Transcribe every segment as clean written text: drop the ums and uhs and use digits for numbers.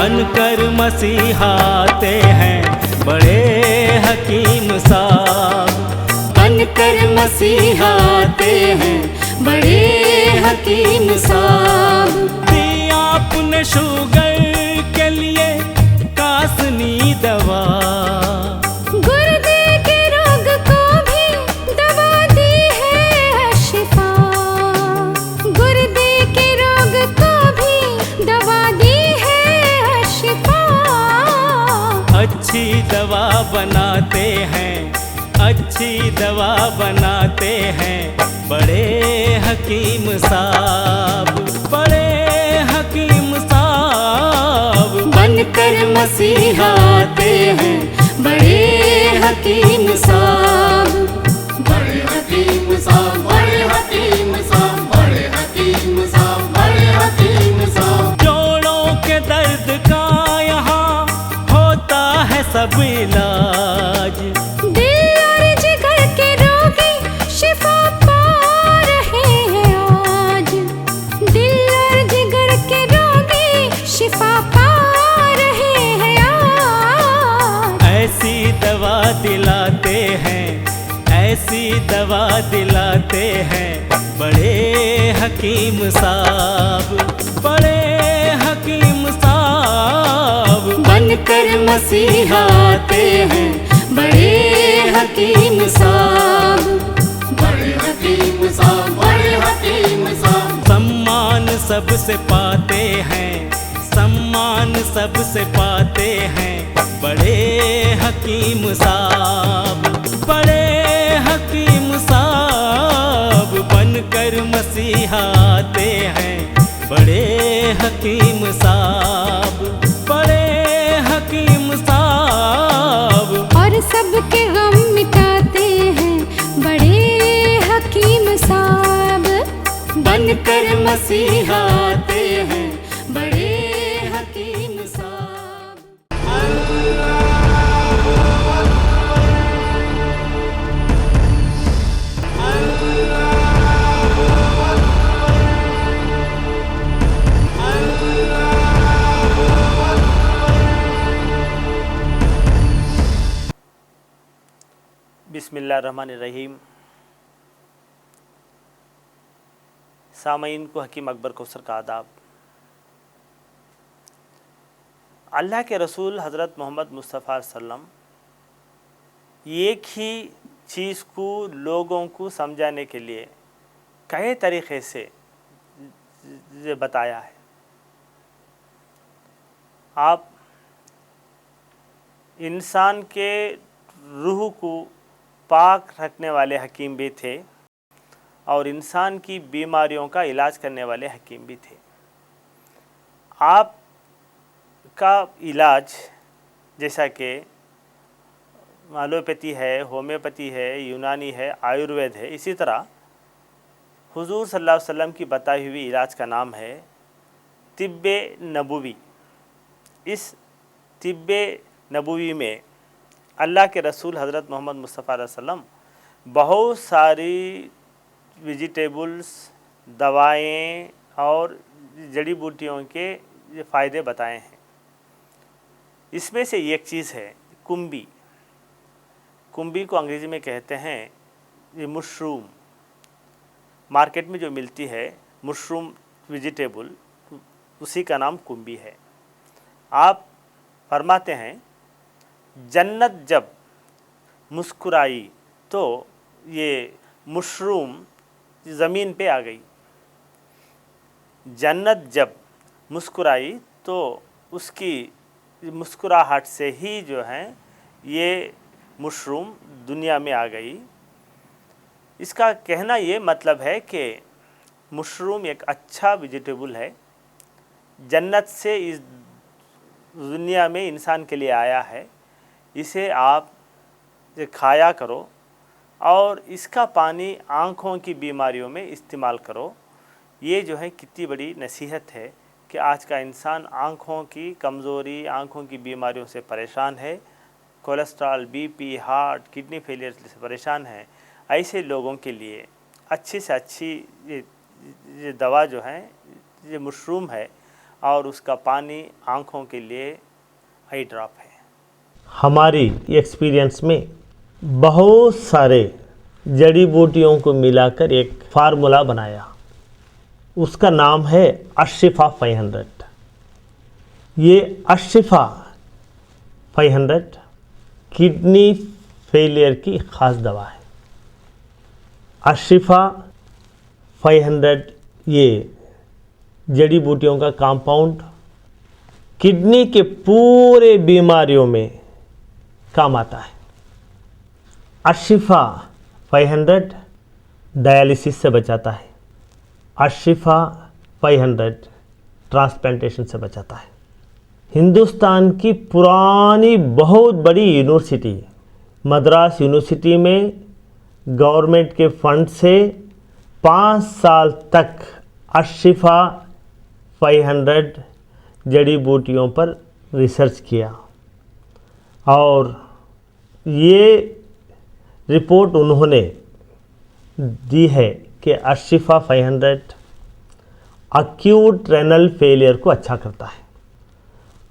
बनकर मसीहाते हैं बड़े हकीम साहब। बनकर मसीहाते हैं बड़े हकीम साहब। दिया आपने शुगर के लिए कासनी दवा, गुर्दे के रोग को भी दवा दी है शिफा। गुर्दे के रोग को भी दवा दी है शिफा। अच्छी दवा बनाते हैं, अच्छी दवा बनाते हैं बड़े हकीम साहब, बड़े हकीम साहब। बनकर मसीहाते हैं बड़े हकीम साहब। बड़े हकीम साहब, बड़े हकीम साहब, बड़े हकीम साहब, बड़े हकीम साहब। जोड़ों के दर्द का यहाँ होता है सब इलाज, दिल और जिगर के रोगी शिफा पा रहे हैं आज। दिल और जिगर के रोगी शिफा पा रहे हैं आज। ऐसी दवा दिलाते हैं, ऐसी दवा दिलाते हैं बड़े हकीम साहब, बड़े हकीम साहब। बनकर मसीहाते हैं बड़े हकीम साहब। बड़े हकीम साहब, बड़े हकीम साहब। सम्मान सबसे पाते हैं, सम्मान सबसे पाते हैं बड़े हकीम साहब, बड़े हकीम साहब। बनकर मसीहाते हैं बड़े हकीम साहब, बड़े हकीम साहब। और सबके गम मिटाते हैं बड़े हकीम साहब। बनकर मसीहाते हैं बड़े हकीम साहब। बिस्मिल्लाहिर्रहमानिर्रहीम। सामईन को हकीम अकबर कौसर का आदाब। अल्लाह के रसूल हज़रत मोहम्मद मुस्तफ़ा सल्लम एक ही चीज़ को लोगों को समझाने के लिए कई तरीक़े से बताया है। आप इंसान के रूह को पाक रखने वाले हकीम भी थे और इंसान की बीमारियों का इलाज करने वाले हकीम भी थे। आप का इलाज जैसा कि एलोपैथी है, होम्योपैथी है, यूनानी है, आयुर्वेद है, इसी तरह हुजूर सल्लल्लाहु अलैहि वसल्लम की बताई हुई इलाज का नाम है तिब्बे नबवी। इस तिब्बे नबवी में अल्लाह के रसूल हज़रत मोहम्मद मुस्तफ़ा वसल्लम बहुत सारी वेजिटेबल्स, दवाएं और जड़ी बूटियों के फ़ायदे बताए हैं। इसमें से एक चीज़ है कुंभी। कुंभी को अंग्रेज़ी में कहते हैं ये मशरूम। मार्केट में जो मिलती है मशरूम वेजिटेबल, उसी का नाम कुंभी है। आप फरमाते हैं जन्नत जब मुस्कुराई तो ये मशरूम ज़मीन पे आ गई। जन्नत जब मुस्कुराई तो उसकी मुस्कुराहट से ही जो है ये मशरूम दुनिया में आ गई। इसका कहना ये मतलब है कि मशरूम एक अच्छा वेजिटेबल है, जन्नत से इस दुनिया में इंसान के लिए आया है। इसे आप खाया करो और इसका पानी आँखों की बीमारियों में इस्तेमाल करो। ये जो है कितनी बड़ी नसीहत है कि आज का इंसान आँखों की कमज़ोरी, आँखों की बीमारियों से परेशान है, cholesterol, BP, heart, kidney failure से परेशान है। ऐसे लोगों के लिए अच्छी से अच्छी ये दवा जो है ये मशरूम है और उसका पानी आँखों के लिए आई ड्रॉप है। हमारी एक्सपीरियंस में बहुत सारे जड़ी बूटियों को मिलाकर एक फार्मूला बनाया, उसका नाम है अशिफा 500। ये अशिफा 500 किडनी फेलियर की ख़ास दवा है। अशिफा 500 ये जड़ी बूटियों का कंपाउंड किडनी के पूरे बीमारियों में काम आता है। अशिफा 500 डायलिसिस से बचाता है। अशिफा 500 ट्रांसप्लांटेशन से बचाता है। हिंदुस्तान की पुरानी बहुत बड़ी यूनिवर्सिटी मद्रास यूनिवर्सिटी में गवर्नमेंट के फंड से 5 साल तक अशिफा 500 जड़ी बूटियों पर रिसर्च किया और ये रिपोर्ट उन्होंने दी है कि अशिफा 500 अक्यूट रेनल फेलियर को अच्छा करता है।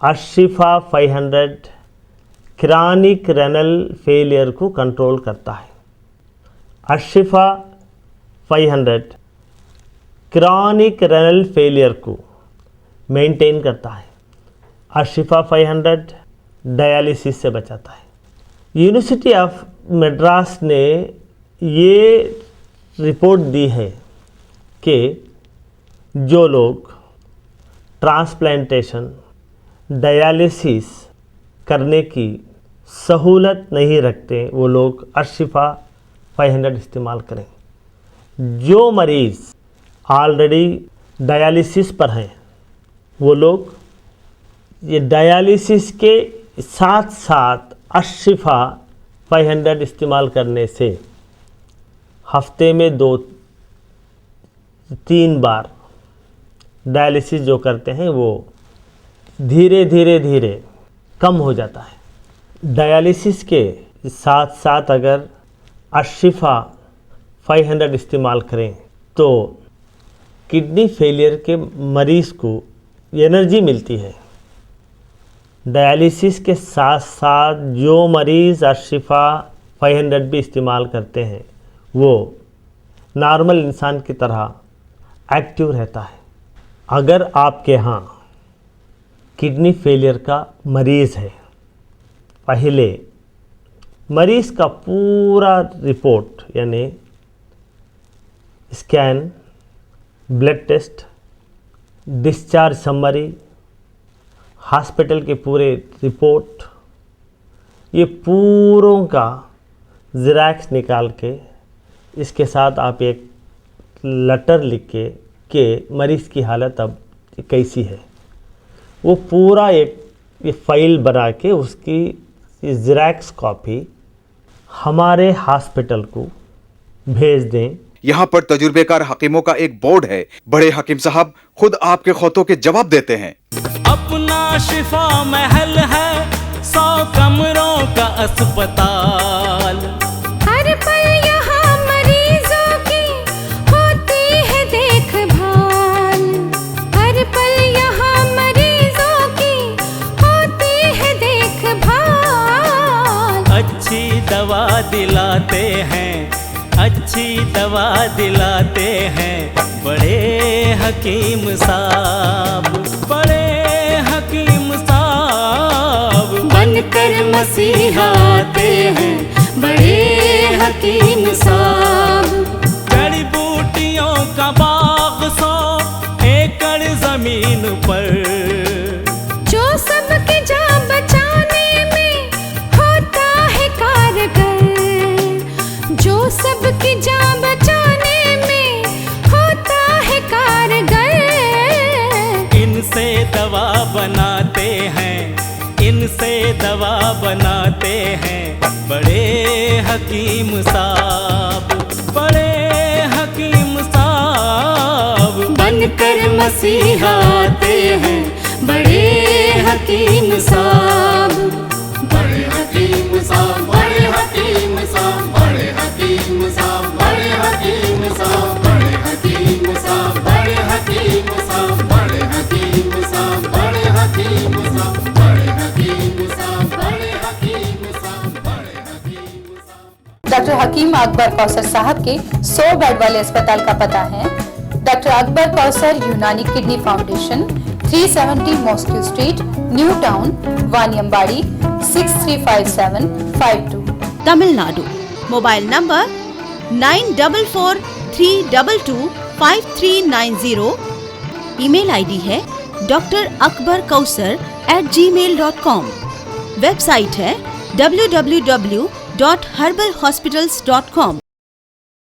अशिफा 500 क्रॉनिक रेनल फेलियर को कंट्रोल करता है। अशिफा 500 क्रॉनिक रेनल फेलियर को मेंटेन करता है। अशिफा 500 डायलिसिस से बचाता है। यूनिवर्सिटी ऑफ मद्रास ने ये रिपोर्ट दी है कि जो लोग ट्रांसप्लांटेशन डायलिसिस करने की सहूलत नहीं रखते वो लोग अशिफा 500 इस्तेमाल करें। जो मरीज़ ऑलरेडी डायलिसिस पर हैं वो लोग ये डायलिसिस के साथ साथ अशिफा 500 इस्तेमाल करने से हफ्ते में 2-3 बार डायलिसिस जो करते हैं वो धीरे धीरे कम हो जाता है। डायलिसिस के साथ साथ अगर अशिफा 500 इस्तेमाल करें तो किडनी फेलियर के मरीज़ को एनर्जी मिलती है। डायलिसिस के साथ साथ जो मरीज़ अशिफा 500 भी इस्तेमाल करते हैं वो नॉर्मल इंसान की तरह एक्टिव रहता है। अगर आपके यहाँ किडनी फेलियर का मरीज़ है, पहले मरीज़ का पूरा रिपोर्ट यानी scan, blood test, discharge summary, hospital के पूरे रिपोर्ट, ये पूरों का ज़ेरॉक्स निकाल के इसके साथ आप एक लेटर लिख के मरीज़ की हालत अब कैसी है वो पूरा एक फाइल बना के उसकी ज़ेरॉक्स कॉपी हमारे हॉस्पिटल को भेज दें। यहाँ पर तजुर्बेकार हकीमों का एक बोर्ड है। बड़े हकीम साहब खुद आपके खौतों के जवाब देते हैं। अपना शिफा महल है 100 कमरों का अस्पताल। हर पल यहाँ मरीजों की होती है देखभाल। हर पल यहाँ मरीजों की होती है देखभाल। अच्छी दवा दिलाते हैं, अच्छी दवा दिलाते हैं बड़े हकीम साहब, बड़े हकीम साहब। बनकर मसीहा आते हैं बड़े हकीम साहब। जड़ी बूटियों का बाग 100 एकड़ जमीन पर, जो सबकी जान बचाने में होता है कारगर। जो सबकी जान बचाने में होता है कारगर। इनसे दवा बनाते हैं, इनसे दवा बनाते हैं बड़े हकीम साहब, बड़े हकीम साहब। बनकर मसीहा आते हैं बड़े हकीम साहब। बड़े हकीम साहब, बड़े हकीम साहब, बड़े हकीम साहब, बड़े हकीम साहब, बड़े हकीम साहब, बड़े हकीम साहब, बड़े हकीम साहब। डॉक्टर हकीम अकबर कौसर साहब के 100 बेड वाले अस्पताल का पता है doctor Akbar Kausar Unani kidney foundation, 370 mosque street, new town, Vaniyambadi, 635752, Tamil Nadu. Mobile number 9443225390। Email ID है drakbarkausar@gmail.com। वेबसाइट है www.herbalhospitals.com।